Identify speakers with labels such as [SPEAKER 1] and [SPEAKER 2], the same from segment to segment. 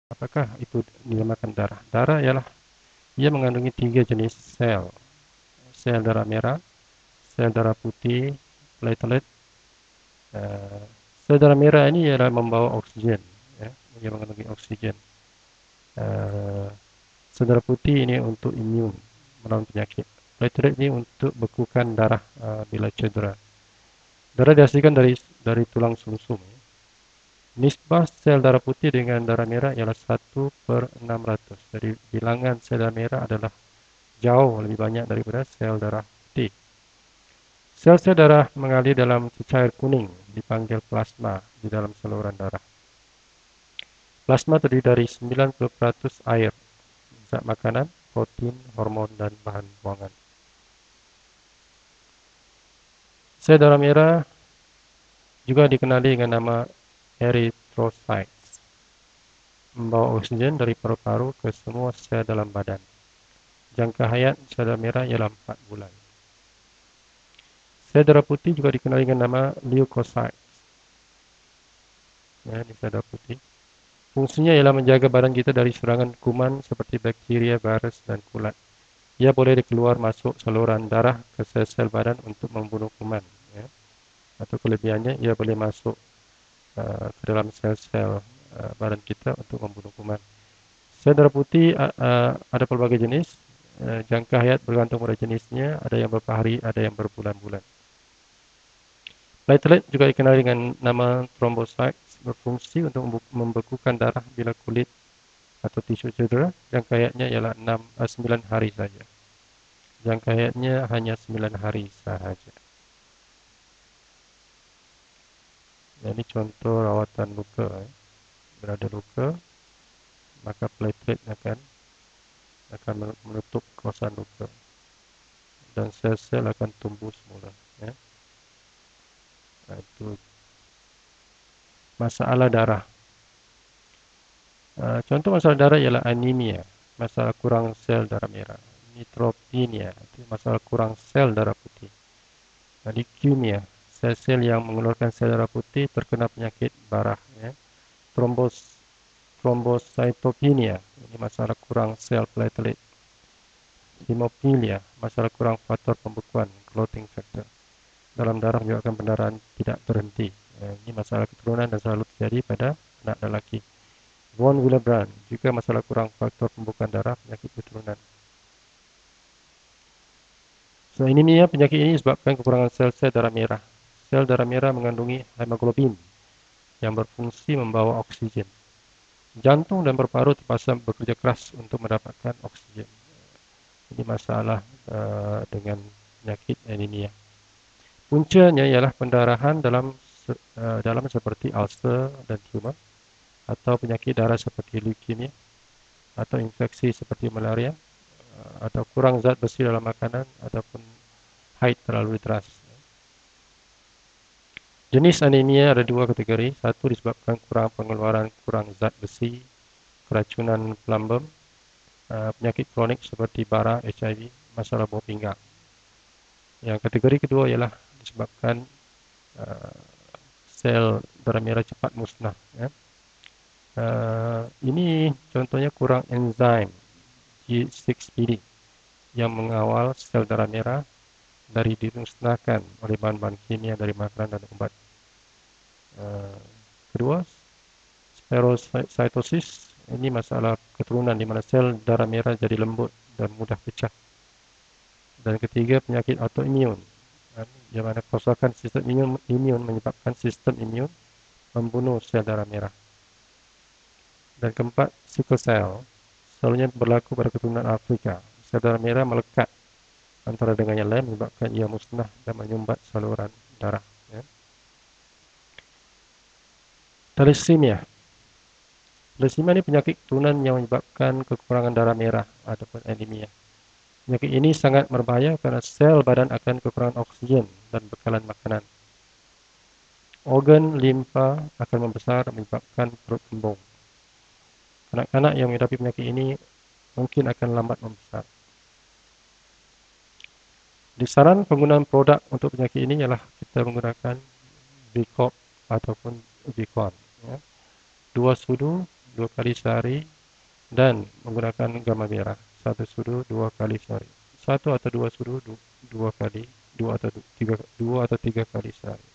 [SPEAKER 1] Apakah itu dinamakan darah? Darah ialah ia mengandungi 3 jenis sel. Sel darah merah, sel darah putih, platelet. Sel darah merah ini ialah membawa oksigen, ya. Ia mengandungi oksigen. Sel darah putih ini untuk imun melawan penyakit. Platelet ini untuk bekukan darah bila cedera. Darah dihasilkan dari tulang sumsum. Nisbah sel darah putih dengan darah merah ialah 1/600. Jadi bilangan sel darah merah adalah jauh lebih banyak daripada sel darah putih. Sel-sel darah mengalir dalam cecair kuning dipanggil plasma di dalam saluran darah. Plasma terdiri dari 90% air, zat makanan, protein, hormon, dan bahan buangan. Sel darah merah juga dikenali dengan nama erythrocytes, membawa oksigen dari paru-paru ke semua sel dalam badan. Jangka hayat sel darah merah ialah 4 bulan. Sel darah putih juga dikenali dengan nama leukocytes. Ya, ini sel darah putih. Fungsinya ialah menjaga badan kita dari serangan kuman seperti bakteria, virus, dan kulat. Ia boleh keluar masuk saluran darah ke sel-sel badan untuk membunuh kuman. Ya. Atau kelebihannya, ia boleh masuk ke dalam sel-sel badan kita untuk membunuh kuman. Sel darah putih ada pelbagai jenis. Jangka hayat bergantung pada jenisnya. Ada yang beberapa hari, ada yang berbulan-bulan. Platelet juga dikenal dengan nama thrombocytes, berfungsi untuk membekukan darah bila kulit atau tisu cedera. Jangka hayatnya ialah 9 hari saja. Jangka hayatnya hanya 9 hari sahaja. Ini contoh rawatan luka. Bila ada luka, maka platelet akan menutup kawasan luka dan sel-sel akan tumbuh semula. Ya. Itu masalah darah. Contoh masalah darah ialah anemia, masalah kurang sel darah merah. Neutropenia, itu masalah kurang sel darah putih. Leukemia, sel-sel yang mengeluarkan sel darah putih terkena penyakit darah. Ya. Thrombocytopenia, ini masalah kurang sel platelet. Hemofilia, masalah kurang faktor pembekuan, clotting factor. Dalam darah menyebabkan pendarahan tidak berhenti. Ini masalah keturunan dan selalu terjadi pada anak lelaki. Von Willebrand, juga masalah kurang faktor pembekuan darah, penyakit keturunan. Anemia, penyakit ini disebabkan kekurangan sel-sel darah merah. Sel darah merah mengandungi hemoglobin yang berfungsi membawa oksigen. Jantung dan paru-paru terpaksa bekerja keras untuk mendapatkan oksigen. Ini masalah dengan penyakit anemia. Puncanya ialah pendarahan dalam seperti ulcer dan tumor, atau penyakit darah seperti leukemia, atau infeksi seperti malaria, atau kurang zat besi dalam makanan, ataupun haid terlalu deras. Jenis anemia ada 2 kategori. Satu disebabkan kurang zat besi, keracunan plumbum, penyakit kronik seperti bara, HIV, masalah buah pinggang. Yang kategori kedua ialah disebabkan sel darah merah cepat musnah. Ya. Ini contohnya kurang enzim G6PD yang mengawal sel darah merah dari dimusnahkan oleh bahan-bahan kimia dari makanan dan obat. Kedua, spherocytosis, ini masalah keturunan di mana sel darah merah jadi lembut dan mudah pecah. Dan ketiga, penyakit autoimun, di mana kerosakan sistem imun menyebabkan sistem imun membunuh sel darah merah. Dan keempat, sickle cell, selalunya berlaku pada keturunan Afrika. Sel darah merah melekat antara dengan yang lain menyebabkan ia musnah dan menyumbat saluran darah. Ya. Thalassemia. Thalassemia ini penyakit keturunan yang menyebabkan kekurangan darah merah ataupun anemia. Penyakit ini sangat berbahaya kerana sel badan akan kekurangan oksigen dan bekalan makanan. Organ limfa akan membesar dan menyebabkan perut kembung. Kanak-kanak yang menghadapi penyakit ini mungkin akan lambat membesar. Disaran penggunaan produk untuk penyakit ini ialah kita menggunakan Bicorb ataupun Bicon. Ya. 2 sudu 2 kali sehari dan menggunakan gamma merah 1 sudu 2 kali sehari. 1 atau 2 sudu 2 kali, 2 atau 3 kali sehari.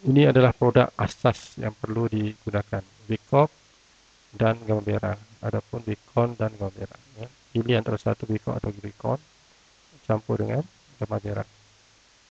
[SPEAKER 1] Ini adalah produk asas yang perlu digunakan, Bicop dan gamma merah. Adapun Bicon dan gamma merah, ya. Pilih antara satu Bicop atau Bicon campur dengan gamma merah.